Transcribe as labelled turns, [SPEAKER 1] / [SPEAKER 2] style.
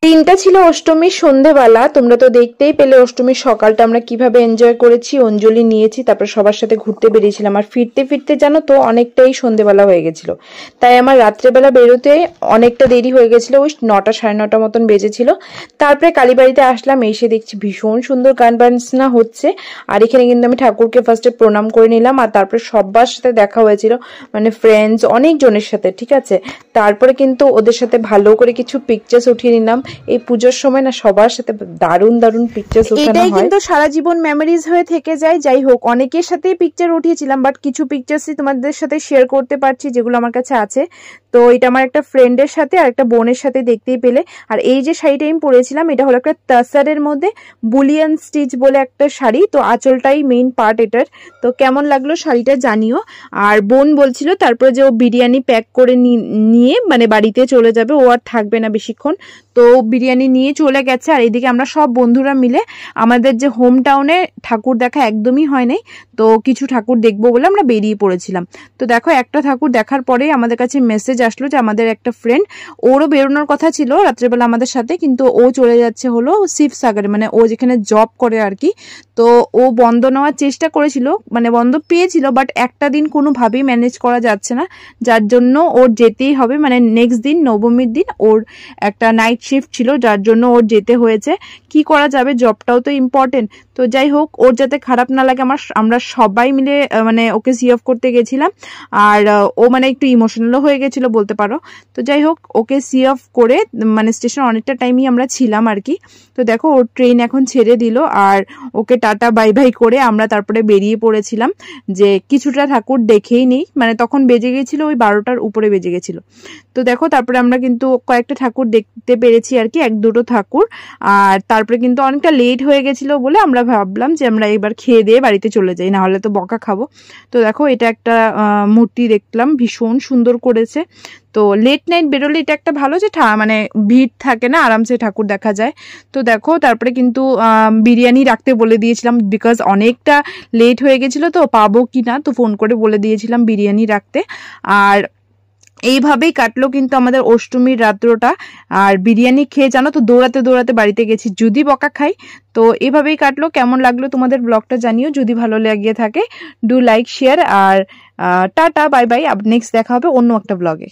[SPEAKER 1] দিনটা ছিল অষ্টমীর সন্ধেবেলা। তোমরা তো দেখতেই পেলে অষ্টমীর সকালটা আমরা কিভাবে এনজয় করেছি। অঞ্জলি নিয়েছি, তারপর সবার সাথে ঘুরতে বেরিয়েছিলাম। আর ফিরতে ফিরতে জানো তো অনেকটাই সন্ধেবেলা হয়ে গেছিল, তাই আমার রাত্রেবেলা বেরোতে অনেকটা দেরি হয়ে গেছিল। ওই 9টা 9:30 মতন বেজেছিল। তারপরে কালীবাড়িতে আসলাম, এসে দেখছি ভীষণ সুন্দর গান বাজনা হচ্ছে। আর এখানে কিন্তু আমি ঠাকুরকে ফার্স্টে প্রণাম করে নিলাম, আর তারপরে সবার সাথে দেখা হয়েছিল, মানে ফ্রেন্ডস অনেকজনের সাথে, ঠিক আছে। তারপরে কিন্তু ওদের সাথে ভালো করে কিছু পিকচার্স উঠিয়ে নিলাম। এই পুজোর সময় না সবার সাথে দারুণ দারুণ পিকচার্স ওঠানো হয়, এটাই কিন্তু সারা জীবন মেমোরিজ হয়ে থেকে যায়। যাই হোক, অনেকের সাথেই পিকচার উঠিয়েছিলাম, বাট কিছু পিকচার্সই তোমাদের সাথে শেয়ার করতে পারছি যেগুলো আমার কাছে আছে। তো এটা আমার একটা ফ্রেন্ডের সাথে আর একটা বোনের সাথে দেখতেই পেলে। আর এই যে শাড়িটা আমি পরেছিলাম, এটা হলো একটা তাসারের মধ্যে বুলিয়ান স্টিচ বলে একটা শাড়ি। তো আঁচলটাই মেইন পার্ট এটার। তো কেমন লাগলো শাড়িটা জানিও। আর বোন বলছিল তারপরে যে ও বিরিয়ানি প্যাক করে নিয়ে মানে বাড়িতে চলে যাবে, ও আর থাকবে না বেশিক্ষণ। তো বিরিয়ানি নিয়ে চলে গেছে। আর এদিকে আমরা সব বন্ধুরা মিলে আমাদের যে হোম টাউনে ঠাকুর দেখা একদমই হয় নাই, তো কিছু ঠাকুর দেখবো বলে আমরা বেরিয়ে পড়েছিলাম। তো দেখো, একটা ঠাকুর দেখার পরে আমাদের কাছে মেসেজ আসলো যে আমাদের একটা ফ্রেন্ড, ওরও বেরোনোর কথা ছিল রাত্রেবেলা আমাদের সাথে, কিন্তু ও চলে যাচ্ছে হলো শিবসাগরে, মানে ও যেখানে জব করে আর কি। তো ও বন্ধ নেওয়ার চেষ্টা করেছিল, মানে বন্ধ পেয়েছিল, বাট একটা দিন কোনোভাবেই ম্যানেজ করা যাচ্ছে না, যার জন্য ওর যেতেই হবে। মানে নেক্সট দিন নবমীর দিন ওর একটা নাইট শিফট ছিল, যার জন্য ওর যেতে হয়েছে। কি করা যাবে, জবটাও তো ইম্পর্টেন্ট। তো যাই হোক, ওর যাতে খারাপ না লাগে আমরা সবাই মিলে মানে ওকে সি অফ করতে গেছিলাম। আর ও মানে একটু ইমোশনালও হয়ে গেছিল বলতে পারো। তো যাই হোক, ওকে সি অফ করে মানে স্টেশন অনেকটা টাইমই আমরা ছিলাম আর কি। তো দেখো, ওর ট্রেন এখন ছেড়ে দিল, আর ওকে টাটা বাই বাই করে আমরা তারপরে বেরিয়ে পড়েছিলাম যে কিছুটা ঠাকুর দেখেই নেই। মানে তখন বেজে গেছিল ওই 12টার উপরে বেজে গেছিল। তো দেখো, তারপরে আমরা কিন্তু কয়েকটা ঠাকুর দেখতে পেরেছি আর কি, 1-2টো ঠাকুর। আর তারপরে কিন্তু অনেকটা লেট হয়ে গেছিল বলে আমরা ভাবলাম যে আমরা এবার খেয়ে দিয়ে বাড়িতে চলে যাই, না হলে তো বকা খাবো। তো দেখো, এটা একটা মূর্তি দেখলাম, ভীষণ সুন্দর করেছে। তো লেট নাইট বেরোলে এটা একটা ভালো যে মানে ভিড় থাকে না, আরামসে ঠাকুর দেখা যায়। তো দেখো, তারপরে কিন্তু বিরিয়ানি রাখতে বলে দিয়েছিলাম, বিকজ অনেকটা লেট হয়ে গেছিল, তো পাবো কি না, তো ফোন করে বলে দিয়েছিলাম বিরিয়ানি রাখতে। আর এইভাবেই কাটলো কিন্তু আমাদের অষ্টমীর রাত্রটা। আর বিরিয়ানি খেয়ে জানো তো দৌড়াতে দৌড়াতে বাড়িতে গেছি, যদি বকা খাই। তো এভাবেই কাটলো। কেমন লাগলো তোমাদের ব্লগটা জানিও, যদি ভালো লাগিয়ে থাকে ডু লাইক শেয়ার। আর টাটা বাই বাই, নেক্সট দেখা হবে অন্য একটা ব্লগে।